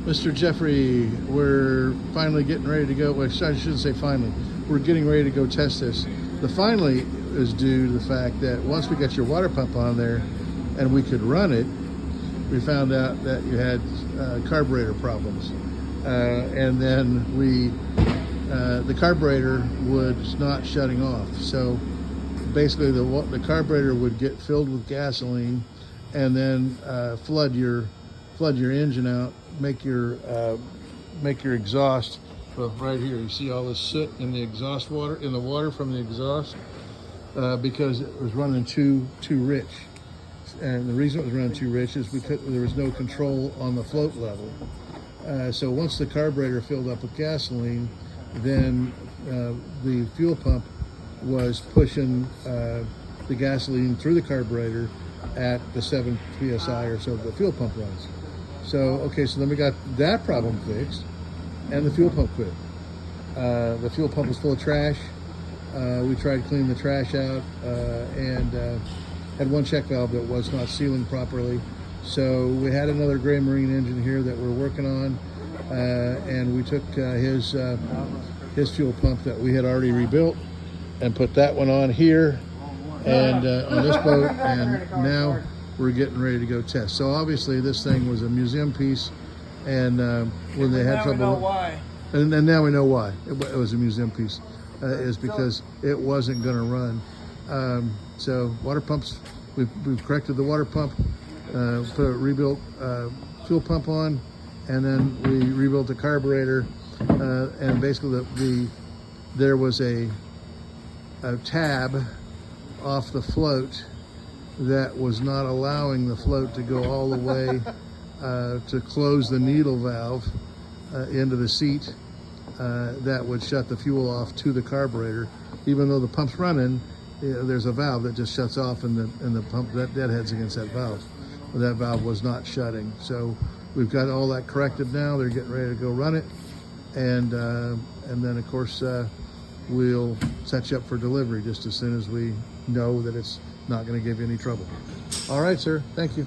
Mr. Jeffrey, we're finally getting ready to go. Well, I shouldn't say finally. We're getting ready to go test this. The finally is due to the fact that once we got your water pump on there and we could run it, we found out that you had carburetor problems. And then the carburetor was not shutting off. So basically the carburetor would get filled with gasoline and then flood your engine out, make your exhaust. Well, right here you see all this soot in the exhaust water, in the water from the exhaust, because it was running too rich. And the reason it was running too rich is because there was no control on the float level. So once the carburetor filled up with gasoline, then the fuel pump was pushing the gasoline through the carburetor at the 7 psi or so the fuel pump runs. So okay, so then we got that problem fixed, and the fuel pump quit. The fuel pump was full of trash. We tried cleaning the trash out, and had one check valve that was not sealing properly. So we had another Gray Marine engine here that we're working on, and we took his fuel pump that we had already rebuilt and put that one on here and on this boat, and now we're getting ready to go test. So obviously this thing was a museum piece, and when they had trouble, now we know why. And now we know why it was a museum piece, is because it wasn't going to run. So water pumps, we've corrected the water pump, put a rebuilt fuel pump on, and then we rebuilt the carburetor, and basically there was a tab off the float that was not allowing the float to go all the way to close the needle valve into the seat that would shut the fuel off to the carburetor. Even though the pump's running, there's a valve that just shuts off, and the pump that deadheads against that valve. But that valve was not shutting. So we've got all that corrected now. They're getting ready to go run it, and then of course we'll set you up for delivery just as soon as we know that it's not going to give you any trouble. All right, sir. Thank you.